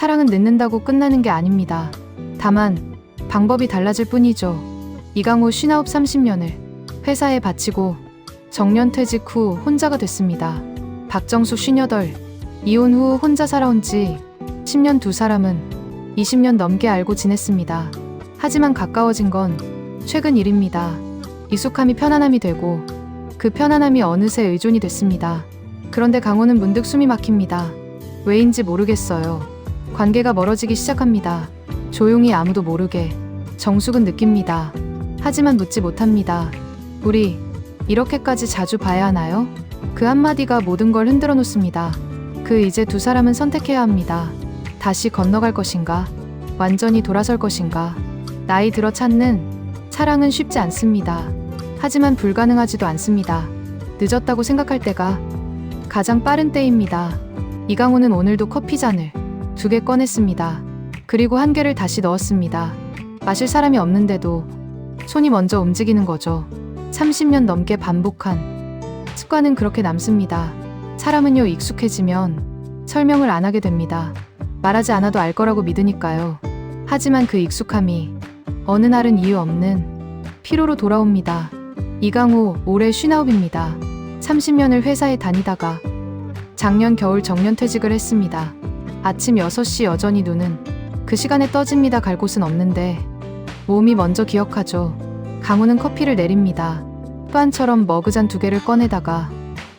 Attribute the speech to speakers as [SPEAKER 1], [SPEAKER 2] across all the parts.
[SPEAKER 1] 사랑은 늦는다고 끝나는 게 아닙니다. 다만 방법이 달라질 뿐이죠. 이강호 59 30년을 회사에 바치고 정년퇴직 후 혼자가 됐습니다. 박정수 58 이혼 후 혼자 살아온 지 10년. 두 사람은 20년 넘게 알고 지냈습니다. 하지만 가까워진 건 최근 일입니다. 익숙함이 편안함이 되고 그 편안함이 어느새 의존이 됐습니다. 그런데 강호는 문득 숨이 막힙니다. 왜인지 모르겠어요. 관계가 멀어지기 시작합니다. 조용히 아무도 모르게 정숙은 느낍니다. 하지만 묻지 못합니다. 우리 이렇게까지 자주 봐야 하나요? 그 한마디가 모든 걸 흔들어 놓습니다. 이제 두 사람은 선택해야 합니다. 다시 건너갈 것인가? 완전히 돌아설 것인가? 나이 들어 찾는 사랑은 쉽지 않습니다. 하지만 불가능하지도 않습니다. 늦었다고 생각할 때가 가장 빠른 때입니다. 이강호는 오늘도 커피잔을 2개 꺼냈습니다. 그리고 1개를 다시 넣었습니다. 마실 사람이 없는데도 손이 먼저 움직이는 거죠. 30년 넘게 반복한 습관은 그렇게 남습니다. 사람은요, 익숙해지면 설명을 안 하게 됩니다. 말하지 않아도 알 거라고 믿으니까요. 하지만 그 익숙함이 어느 날은 이유 없는 피로로 돌아옵니다. 이강호 올해 59입니다. 30년을 회사에 다니다가 작년 겨울 정년퇴직을 했습니다. 아침 6시 여전히 눈은 그 시간에 떠집니다. 갈 곳은 없는데 몸이 먼저 기억하죠. 강호는 커피를 내립니다. 습관처럼 머그잔 2개를 꺼내다가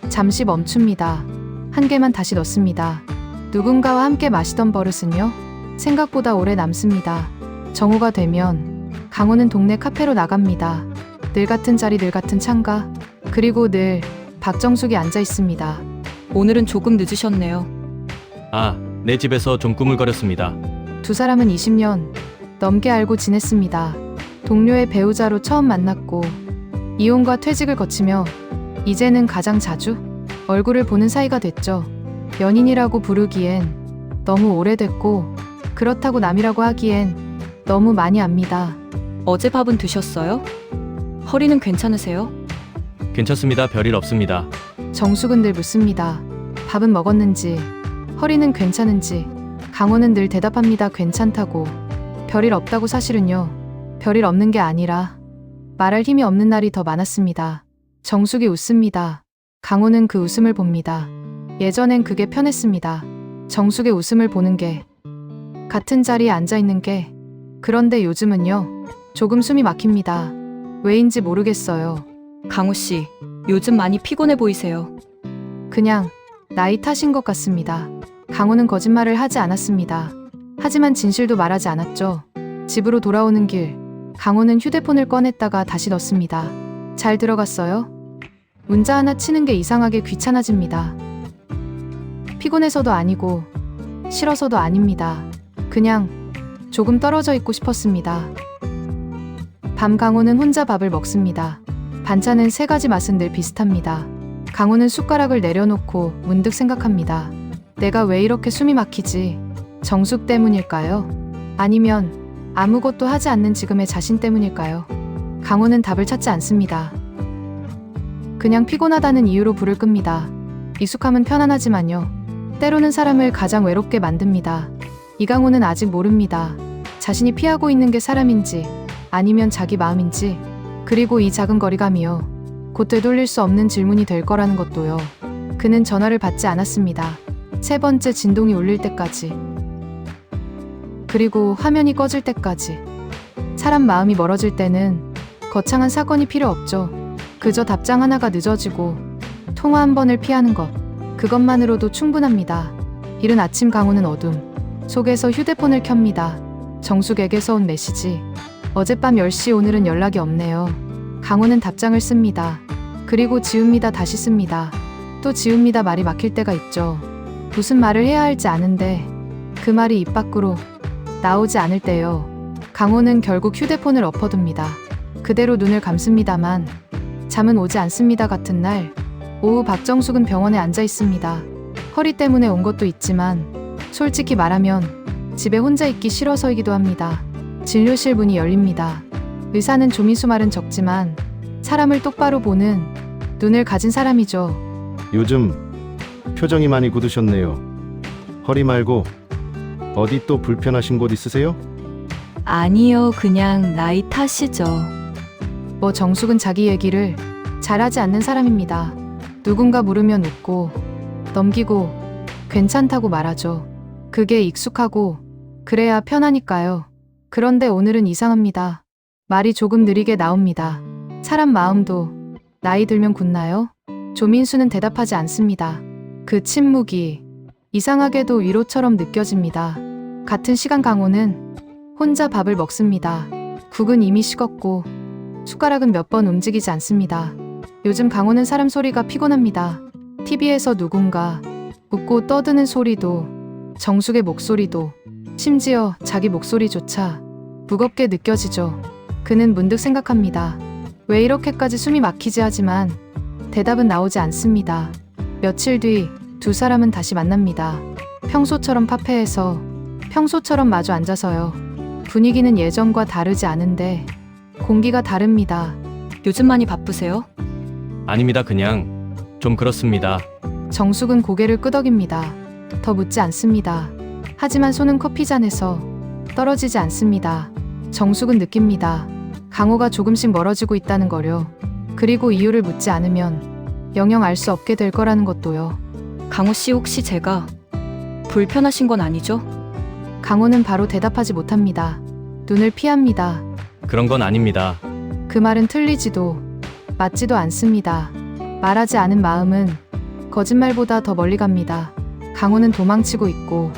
[SPEAKER 1] 잠시 멈춥니다. 1개만 다시 넣습니다. 누군가와 함께 마시던 버릇은요, 생각보다 오래 남습니다. 정오가 되면 강호는 동네 카페로 나갑니다. 늘 같은 자리, 늘 같은 창가, 그리고 늘 박정숙이 앉아 있습니다.
[SPEAKER 2] 오늘은 조금 늦으셨네요.
[SPEAKER 3] 아, 내 집에서 좀 꾸물거렸습니다.
[SPEAKER 1] 두 사람은 20년 넘게 알고 지냈습니다. 동료의 배우자로 처음 만났고 이혼과 퇴직을 거치며 이제는 가장 자주 얼굴을 보는 사이가 됐죠. 연인이라고 부르기엔 너무 오래됐고 그렇다고 남이라고 하기엔 너무 많이 압니다.
[SPEAKER 2] 어제 밥은 드셨어요? 허리는 괜찮으세요?
[SPEAKER 3] 괜찮습니다. 별일 없습니다.
[SPEAKER 1] 정숙은 늘 묻습니다. 밥은 먹었는지, 허리는 괜찮은지. 강호는 늘 대답합니다. 괜찮다고. 별일 없다고. 사실은요, 별일 없는 게 아니라 말할 힘이 없는 날이 더 많았습니다. 정숙이 웃습니다. 강호는 그 웃음을 봅니다. 예전엔 그게 편했습니다. 정숙의 웃음을 보는 게, 같은 자리에 앉아 있는 게. 그런데 요즘은요, 조금 숨이 막힙니다. 왜인지 모르겠어요.
[SPEAKER 2] 강호 씨, 요즘 많이 피곤해 보이세요.
[SPEAKER 1] 그냥 나이 탓인 것 같습니다. 강호는 거짓말을 하지 않았습니다. 하지만 진실도 말하지 않았죠. 집으로 돌아오는 길, 강호는 휴대폰을 꺼냈다가 다시 넣습니다. 잘 들어갔어요? 문자 하나 치는 게 이상하게 귀찮아집니다. 피곤해서도 아니고 싫어서도 아닙니다. 그냥 조금 떨어져 있고 싶었습니다. 밤 강호는 혼자 밥을 먹습니다. 반찬은 3가지, 맛은 늘 비슷합니다. 강호는 숟가락을 내려놓고 문득 생각합니다. 내가 왜 이렇게 숨이 막히지? 정숙 때문일까요? 아니면 아무것도 하지 않는 지금의 자신 때문일까요? 강호는 답을 찾지 않습니다. 그냥 피곤하다는 이유로 불을 끕니다. 익숙함은 편안하지만요, 때로는 사람을 가장 외롭게 만듭니다. 이강호는 아직 모릅니다. 자신이 피하고 있는 게 사람인지 아니면 자기 마음인지, 그리고 이 작은 거리감이요, 곧 되돌릴 수 없는 질문이 될 거라는 것도요. 그는 전화를 받지 않았습니다. 3번째 진동이 울릴 때까지, 그리고 화면이 꺼질 때까지. 사람 마음이 멀어질 때는 거창한 사건이 필요 없죠. 그저 답장 하나가 늦어지고 통화 한 번을 피하는 것, 그것만으로도 충분합니다. 이른 아침 강호는 어둠 속에서 휴대폰을 켭니다. 정숙에게서 온 메시지. 어젯밤 10시, 오늘은 연락이 없네요. 강호는 답장을 씁니다. 그리고 지웁니다. 다시 씁니다. 또 지웁니다. 말이 막힐 때가 있죠. 무슨 말을 해야 할지 아는데 그 말이 입 밖으로 나오지 않을 때요. 강호는 결국 휴대폰을 엎어둡니다. 그대로 눈을 감습니다만 잠은 오지 않습니다. 같은 날 오후 박정숙은 병원에 앉아 있습니다. 허리 때문에 온 것도 있지만 솔직히 말하면 집에 혼자 있기 싫어서이기도 합니다. 진료실 문이 열립니다. 의사는 조미수, 말은 적지만 사람을 똑바로 보는 눈을 가진 사람이죠.
[SPEAKER 4] 요즘 표정이 많이 굳으셨네요. 허리 말고 어디 또 불편하신 곳 있으세요?
[SPEAKER 2] 아니요, 그냥 나이 탓이죠.
[SPEAKER 1] 뭐 정숙은 자기 얘기를 잘하지 않는 사람입니다. 누군가 물으면 웃고 넘기고 괜찮다고 말하죠. 그게 익숙하고 그래야 편하니까요. 그런데 오늘은 이상합니다. 말이 조금 느리게 나옵니다. 사람 마음도 나이 들면 굳나요? 조민수는 대답하지 않습니다. 그 침묵이 이상하게도 위로처럼 느껴집니다. 같은 시간 강호는 혼자 밥을 먹습니다. 국은 이미 식었고 숟가락은 몇 번 움직이지 않습니다. 요즘 강호는 사람 소리가 피곤합니다. TV에서 누군가 웃고 떠드는 소리도 정숙의 목소리도 심지어 자기 목소리조차 무겁게 느껴지죠. 그는 문득 생각합니다. 왜 이렇게까지 숨이 막히지 하지만 대답은 나오지 않습니다. 며칠 뒤 두 사람은 다시 만납니다. 평소처럼 카페에서 평소처럼 마주 앉아서요. 분위기는 예전과 다르지 않은데 공기가 다릅니다.
[SPEAKER 2] 요즘 많이 바쁘세요?
[SPEAKER 3] 아닙니다. 그냥 좀 그렇습니다.
[SPEAKER 1] 정숙은 고개를 끄덕입니다. 더 묻지 않습니다. 하지만 손은 커피잔에서 떨어지지 않습니다. 정숙은 느낍니다. 강호가 조금씩 멀어지고 있다는 거요. 그리고 이유를 묻지 않으면 영영 알 수 없게 될 거라는 것도요.
[SPEAKER 2] 강호 씨, 혹시 제가 불편하신 건 아니죠?
[SPEAKER 1] 강호는 바로 대답하지 못합니다. 눈을 피합니다.
[SPEAKER 3] 그런 건 아닙니다.
[SPEAKER 1] 그 말은 틀리지도 맞지도 않습니다. 말하지 않은 마음은 거짓말보다 더 멀리 갑니다. 강호는 도망치고 있고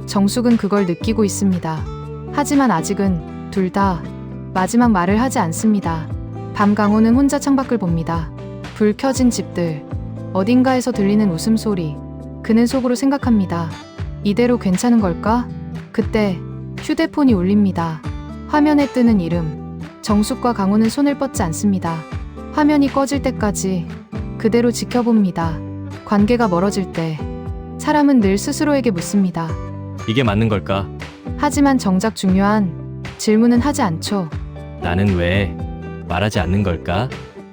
[SPEAKER 1] 정숙은 그걸 느끼고 있습니다. 하지만 아직은 둘 다 마지막 말을 하지 않습니다. 밤 강호는 혼자 창밖을 봅니다. 불 켜진 집들, 어딘가에서 들리는 웃음소리. 그는 속으로 생각합니다. 이대로 괜찮은 걸까? 그때 휴대폰이 울립니다. 화면에 뜨는 이름. 정숙과 강호는 손을 뻗지 않습니다. 화면이 꺼질 때까지 그대로 지켜봅니다. 관계가 멀어질 때 사람은 늘 스스로에게 묻습니다.
[SPEAKER 3] 이게 맞는 걸까?
[SPEAKER 1] 하지만 정작 중요한 질문은 하지 않죠.
[SPEAKER 3] 나는 왜 말하지 않는 걸까?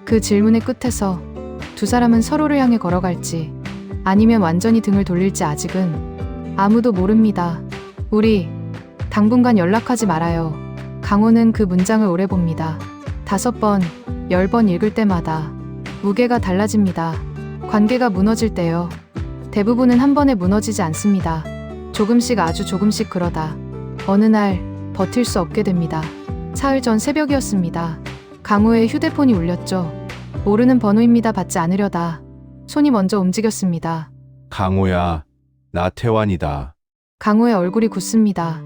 [SPEAKER 1] 그 질문의 끝에서 두 사람은 서로를 향해 걸어갈지 아니면 완전히 등을 돌릴지 아직은 아무도 모릅니다. 우리 당분간 연락하지 말아요. 강호는 그 문장을 오래 봅니다. 5번, 10번 읽을 때마다 무게가 달라집니다. 관계가 무너질 때요. 대부분은 한 번에 무너지지 않습니다. 조금씩, 아주 조금씩 그러다 어느 날 버틸 수 없게 됩니다. 사흘 전 새벽이었습니다. 강호의 휴대폰이 울렸죠. 모르는 번호입니다. 받지 않으려다 손이 먼저 움직였습니다.
[SPEAKER 4] 강호야, 나 태환이다.
[SPEAKER 1] 강호의 얼굴이 굳습니다.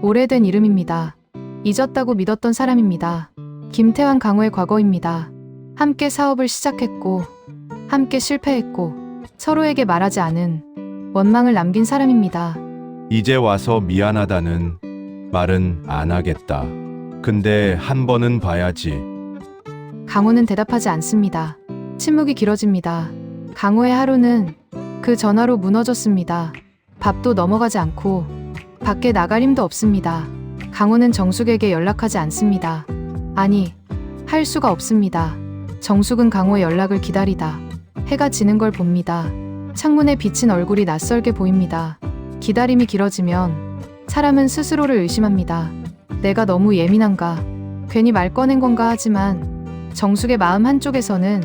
[SPEAKER 1] 오래된 이름입니다. 잊었다고 믿었던 사람입니다. 김태환. 강호의 과거입니다. 함께 사업을 시작했고 함께 실패했고 서로에게 말하지 않은 원망을 남긴 사람입니다.
[SPEAKER 4] 이제 와서 미안하다는 말은 안 하겠다. 근데 한 번은 봐야지.
[SPEAKER 1] 강호는 대답하지 않습니다. 침묵이 길어집니다. 강호의 하루는 그 전화로 무너졌습니다. 밥도 넘어가지 않고 밖에 나갈 힘도 없습니다. 강호는 정숙에게 연락하지 않습니다. 아니, 할 수가 없습니다. 정숙은 강호의 연락을 기다리다 해가 지는 걸 봅니다. 창문에 비친 얼굴이 낯설게 보입니다. 기다림이 길어지면 사람은 스스로를 의심합니다. 내가 너무 예민한가? 괜히 말 꺼낸 건가? 하지만 정숙의 마음 한쪽에서는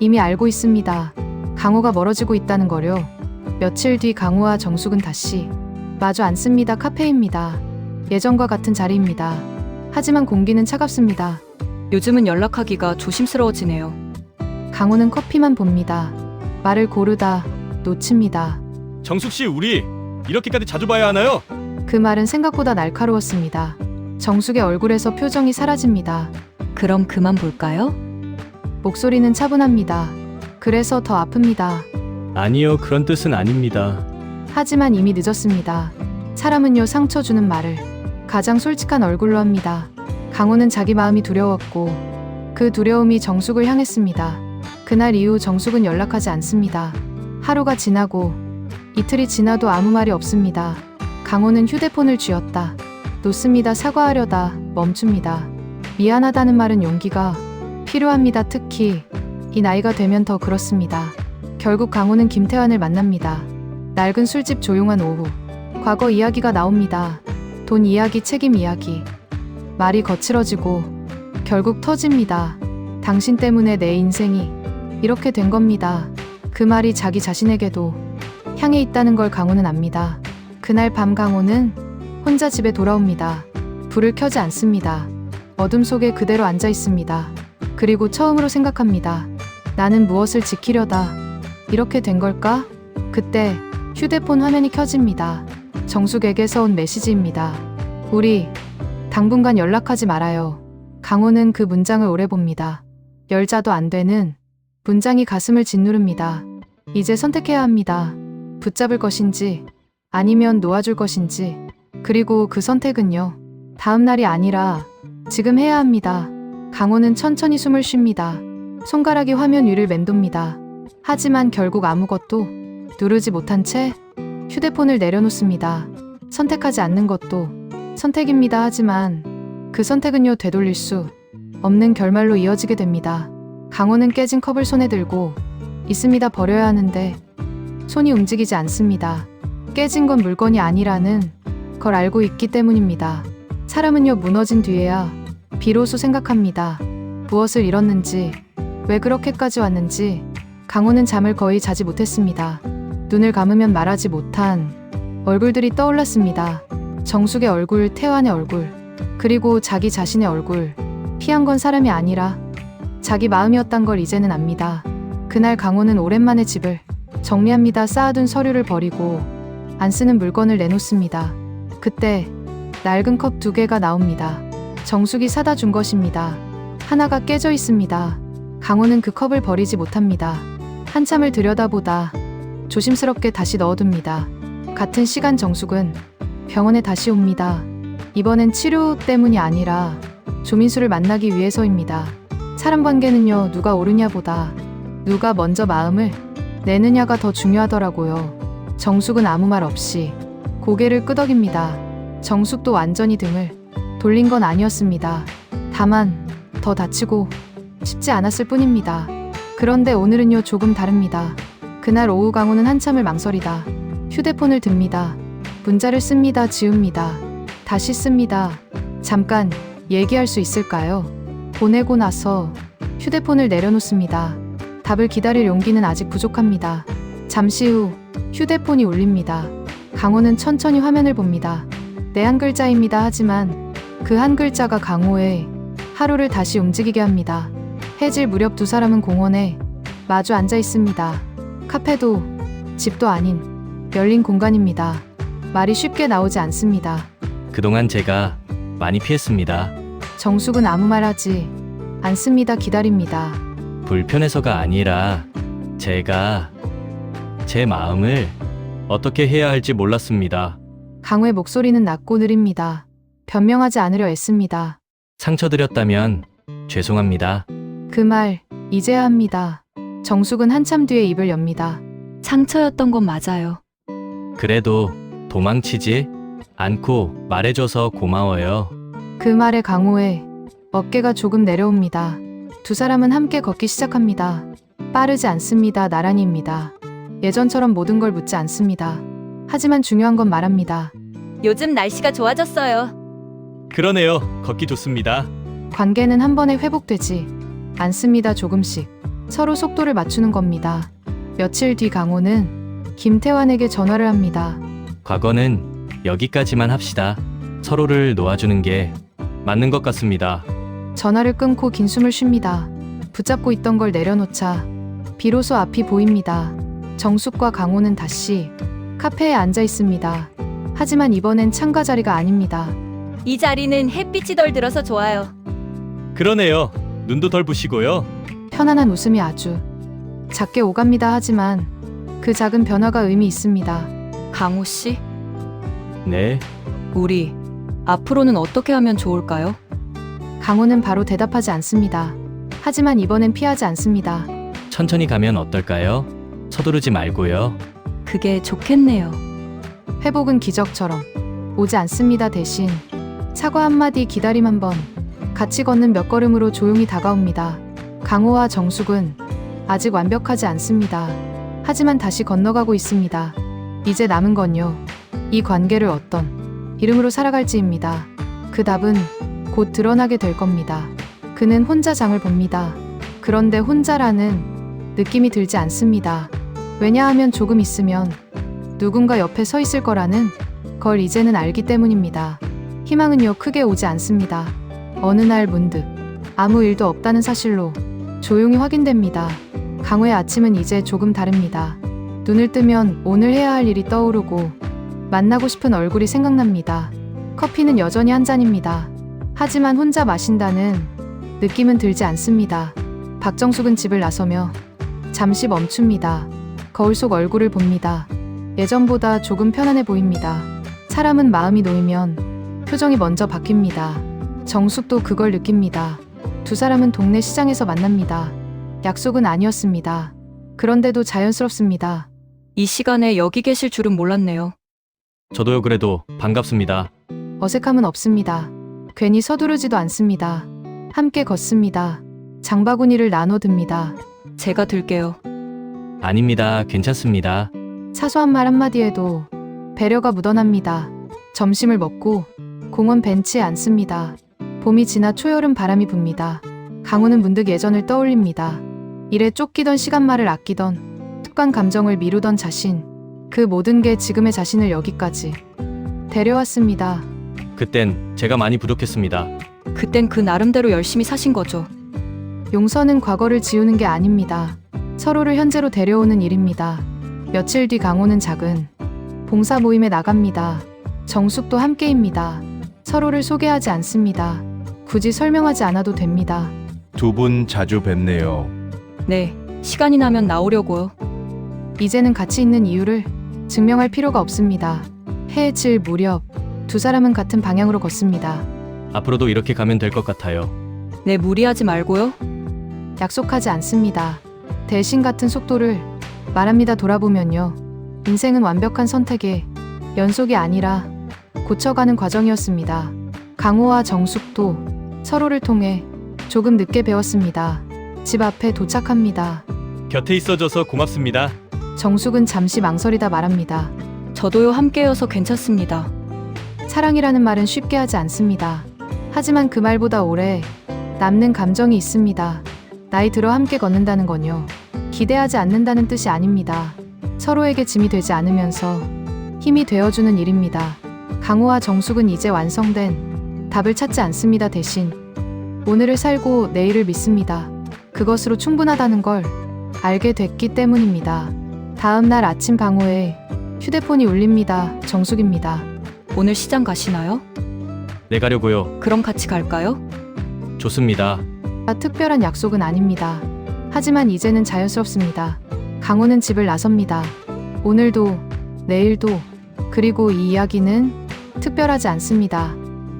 [SPEAKER 1] 이미 알고 있습니다. 강호가 멀어지고 있다는 거요. 며칠 뒤 강호와 정숙은 다시 마주 앉습니다. 카페입니다. 예전과 같은 자리입니다. 하지만 공기는 차갑습니다.
[SPEAKER 2] 요즘은 연락하기가 조심스러워지네요.
[SPEAKER 1] 강호는 커피만 봅니다. 말을 고르다 놓칩니다.
[SPEAKER 3] 정숙 씨, 우리 이렇게까지 자주 봐야 하나요?
[SPEAKER 1] 그 말은 생각보다 날카로웠습니다. 정숙의 얼굴에서 표정이 사라집니다.
[SPEAKER 2] 그럼 그만 볼까요?
[SPEAKER 1] 목소리는 차분합니다. 그래서 더 아픕니다.
[SPEAKER 3] 아니요, 그런 뜻은 아닙니다.
[SPEAKER 1] 하지만 이미 늦었습니다. 사람은요, 상처 주는 말을 가장 솔직한 얼굴로 합니다. 강호는 자기 마음이 두려웠고 그 두려움이 정숙을 향했습니다. 그날 이후 정숙은 연락하지 않습니다. 하루가 지나고 이틀이 지나도 아무 말이 없습니다. 강호는 휴대폰을 쥐었다 놓습니다. 사과하려다 멈춥니다. 미안하다는 말은 용기가 필요합니다. 특히 이 나이가 되면 더 그렇습니다. 결국 강호는 김태환을 만납니다. 낡은 술집. 조용한 오후 과거 이야기가 나옵니다. 돈 이야기, 책임 이야기. 말이 거칠어지고 결국 터집니다. 당신 때문에 내 인생이 이렇게 된 겁니다. 그 말이 자기 자신에게도 향해 있다는 걸 강호는 압니다. 그날 밤 강호는 혼자 집에 돌아옵니다. 불을 켜지 않습니다. 어둠 속에 그대로 앉아 있습니다. 그리고 처음으로 생각합니다. 나는 무엇을 지키려다 이렇게 된 걸까? 그때 휴대폰 화면이 켜집니다. 정숙에게서 온 메시지입니다. 우리 당분간 연락하지 말아요. 강호는 그 문장을 오래 봅니다. 열자도 안 되는 문장이 가슴을 짓누릅니다. 이제 선택해야 합니다. 붙잡을 것인지 아니면 놓아줄 것인지. 그리고 그 선택은요. 다음 날이 아니라 지금 해야 합니다. 강호는 천천히 숨을 쉽니다. 손가락이 화면 위를 맴돕니다. 하지만 결국 아무것도 누르지 못한 채 휴대폰을 내려놓습니다. 선택하지 않는 것도 선택입니다. 하지만 그 선택은요, 되돌릴 수 없는 결말로 이어지게 됩니다. 강호는 깨진 컵을 손에 들고 있습니다. 버려야 하는데 손이 움직이지 않습니다. 깨진 건 물건이 아니라는 걸 알고 있기 때문입니다. 사람은요, 무너진 뒤에야 비로소 생각합니다. 무엇을 잃었는지, 왜 그렇게까지 왔는지. 강호는 잠을 거의 자지 못했습니다. 눈을 감으면 말하지 못한 얼굴들이 떠올랐습니다. 정숙의 얼굴, 태환의 얼굴, 그리고 자기 자신의 얼굴. 피한 건 사람이 아니라 자기 마음이었단 걸 이제는 압니다. 그날 강호는 오랜만에 집을 정리합니다. 쌓아둔 서류를 버리고 안 쓰는 물건을 내놓습니다. 그때 낡은 컵 2개가 나옵니다. 정숙이 사다 준 것입니다. 하나가 깨져 있습니다. 강호는 그 컵을 버리지 못합니다. 한참을 들여다보다 조심스럽게 다시 넣어둡니다. 같은 시간 정숙은 병원에 다시 옵니다. 이번엔 치료 때문이 아니라 조민수를 만나기 위해서입니다. 사람 관계는요, 누가 옳으냐보다 누가 먼저 마음을 내느냐가 더 중요하더라고요. 정숙은 아무 말 없이 고개를 끄덕입니다. 정숙도 완전히 등을 돌린 건 아니었습니다. 다만 더 다치고 싶지 않았을 뿐입니다. 그런데 오늘은요, 조금 다릅니다. 그날 오후 강호는 한참을 망설이다 휴대폰을 듭니다. 문자를 씁니다. 지웁니다. 다시 씁니다. 잠깐 얘기할 수 있을까요? 보내고 나서 휴대폰을 내려놓습니다. 답을 기다릴 용기는 아직 부족합니다. 잠시 후 휴대폰이 울립니다. 강호는 천천히 화면을 봅니다. 네, 한 글자입니다. 하지만 그 한 글자가 강호의 하루를 다시 움직이게 합니다. 해질 무렵 두 사람은 공원에 마주 앉아 있습니다. 카페도 집도 아닌 열린 공간입니다. 말이 쉽게 나오지 않습니다.
[SPEAKER 3] 그동안 제가 많이 피했습니다.
[SPEAKER 1] 정숙은 아무 말 하지 않습니다. 기다립니다.
[SPEAKER 3] 불편해서가 아니라 제가 제 마음을 어떻게 해야 할지 몰랐습니다.
[SPEAKER 1] 강호의 목소리는 낮고 느립니다. 변명하지 않으려 애씁니다.
[SPEAKER 3] 상처드렸다면 죄송합니다.
[SPEAKER 1] 그 말 이제야 합니다. 정숙은 한참 뒤에 입을 엽니다.
[SPEAKER 2] 상처였던 건 맞아요.
[SPEAKER 3] 그래도 도망치지 않고 말해줘서 고마워요.
[SPEAKER 1] 그 말에 강호의 어깨가 조금 내려옵니다. 두 사람은 함께 걷기 시작합니다. 빠르지 않습니다. 나란히입니다. 예전처럼 모든 걸 묻지 않습니다. 하지만 중요한 건 말합니다.
[SPEAKER 2] 요즘 날씨가 좋아졌어요.
[SPEAKER 3] 그러네요. 걷기 좋습니다.
[SPEAKER 1] 관계는 한 번에 회복되지 않습니다. 조금씩 서로 속도를 맞추는 겁니다. 며칠 뒤 강호는 김태환에게 전화를 합니다.
[SPEAKER 3] 과거는 여기까지만 합시다. 서로를 놓아주는 게 맞는 것 같습니다.
[SPEAKER 1] 전화를 끊고 긴 숨을 쉽니다. 붙잡고 있던 걸 내려놓자 비로소 앞이 보입니다. 정숙과 강호는 다시 카페에 앉아 있습니다. 하지만 이번엔 참가 자리가 아닙니다.
[SPEAKER 2] 이 자리는 햇빛이 덜 들어서 좋아요.
[SPEAKER 3] 그러네요. 눈도 덜 부시고요.
[SPEAKER 1] 편안한 웃음이 아주 작게 오갑니다. 하지만 그 작은 변화가 의미 있습니다.
[SPEAKER 2] 강호 씨,
[SPEAKER 3] 네,
[SPEAKER 2] 우리 앞으로는 어떻게 하면 좋을까요?
[SPEAKER 1] 강호는 바로 대답하지 않습니다. 하지만 이번엔 피하지 않습니다.
[SPEAKER 3] 천천히 가면 어떨까요? 서두르지 말고요.
[SPEAKER 2] 그게 좋겠네요.
[SPEAKER 1] 회복은 기적처럼 오지 않습니다. 대신 사과 한마디, 기다림 한 번, 같이 걷는 몇 걸음으로 조용히 다가옵니다. 강호와 정숙은 아직 완벽하지 않습니다. 하지만 다시 건너가고 있습니다. 이제 남은 건요, 이 관계를 어떤 이름으로 살아갈지입니다. 그 답은 곧 드러나게 될 겁니다. 그는 혼자 장을 봅니다. 그런데 혼자라는 느낌이 들지 않습니다. 왜냐하면 조금 있으면 누군가 옆에 서 있을 거라는 걸 이제는 알기 때문입니다. 희망은요, 크게 오지 않습니다. 어느 날 문득 아무 일도 없다는 사실로 조용히 확인됩니다. 강우의 아침은 이제 조금 다릅니다. 눈을 뜨면 오늘 해야 할 일이 떠오르고 만나고 싶은 얼굴이 생각납니다. 커피는 여전히 한 잔입니다. 하지만 혼자 마신다는 느낌은 들지 않습니다. 박정숙은 집을 나서며 잠시 멈춥니다. 거울 속 얼굴을 봅니다. 예전보다 조금 편안해 보입니다. 사람은 마음이 놓이면 표정이 먼저 바뀝니다. 정숙도 그걸 느낍니다. 두 사람은 동네 시장에서 만납니다. 약속은 아니었습니다. 그런데도 자연스럽습니다.
[SPEAKER 2] 이 시간에 여기 계실 줄은 몰랐네요.
[SPEAKER 3] 저도요. 그래도 반갑습니다.
[SPEAKER 1] 어색함은 없습니다. 괜히 서두르지도 않습니다. 함께 걷습니다. 장바구니를 나눠 듭니다.
[SPEAKER 2] 제가 들게요.
[SPEAKER 3] 아닙니다. 괜찮습니다.
[SPEAKER 1] 사소한 말 한마디에도 배려가 묻어납니다. 점심을 먹고 공원 벤치에 앉습니다. 봄이 지나 초여름 바람이 붑니다. 강우는 문득 예전을 떠올립니다. 일에 쫓기던 시간말을 아끼던 습관 감정을 미루던 자신, 그 모든 게 지금의 자신을 여기까지 데려왔습니다.
[SPEAKER 3] 그땐 제가 많이 부족했습니다.
[SPEAKER 2] 그땐 그 나름대로 열심히 사신 거죠.
[SPEAKER 1] 용서는 과거를 지우는 게 아닙니다. 서로를 현재로 데려오는 일입니다. 며칠 뒤 강호는 작은 봉사 모임에 나갑니다. 정숙도 함께입니다. 서로를 소개하지 않습니다. 굳이 설명하지 않아도 됩니다.
[SPEAKER 4] 두 분 자주 뵙네요.
[SPEAKER 2] 네, 시간이 나면 나오려고요.
[SPEAKER 1] 이제는 같이 있는 이유를 증명할 필요가 없습니다. 해에 질 무렵 두 사람은 같은 방향으로 걷습니다.
[SPEAKER 3] 앞으로도 이렇게 가면 될 것 같아요.
[SPEAKER 2] 네, 무리하지 말고요.
[SPEAKER 1] 약속하지 않습니다. 대신 같은 속도를 말합니다. 돌아보면요. 인생은 완벽한 선택의 연속이 아니라 고쳐가는 과정이었습니다. 강호와 정숙도 서로를 통해 조금 늦게 배웠습니다. 집 앞에 도착합니다.
[SPEAKER 3] 곁에 있어줘서 고맙습니다.
[SPEAKER 1] 정숙은 잠시 망설이다 말합니다.
[SPEAKER 2] 저도요, 함께여서 괜찮습니다.
[SPEAKER 1] 사랑이라는 말은 쉽게 하지 않습니다. 하지만 그 말보다 오래 남는 감정이 있습니다. 나이 들어 함께 걷는다는 건요. 기대하지 않는다는 뜻이 아닙니다. 서로에게 짐이 되지 않으면서 힘이 되어주는 일입니다. 강호와 정숙은 이제 완성된 답을 찾지 않습니다. 대신 오늘을 살고 내일을 믿습니다. 그것으로 충분하다는 걸 알게 됐기 때문입니다. 다음 날 아침 강호의 휴대폰이 울립니다. 정숙입니다.
[SPEAKER 2] 오늘 시장 가시나요?
[SPEAKER 3] 네, 가려고요.
[SPEAKER 2] 그럼 같이 갈까요?
[SPEAKER 3] 좋습니다.
[SPEAKER 1] 특별한 약속은 아닙니다. 하지만 이제는 자연스럽습니다. 강호는 집을 나섭니다. 오늘도, 내일도, 그리고 이 이야기는 특별하지 않습니다.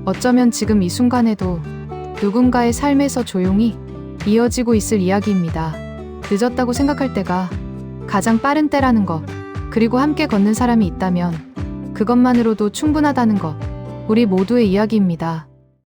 [SPEAKER 1] 어쩌면 지금 이 순간에도 누군가의 삶에서 조용히 이어지고 있을 이야기입니다. 늦었다고 생각할 때가 가장 빠른 때라는 것, 그리고 함께 걷는 사람이 있다면 그것만으로도 충분하다는 것, 우리 모두의 이야기입니다.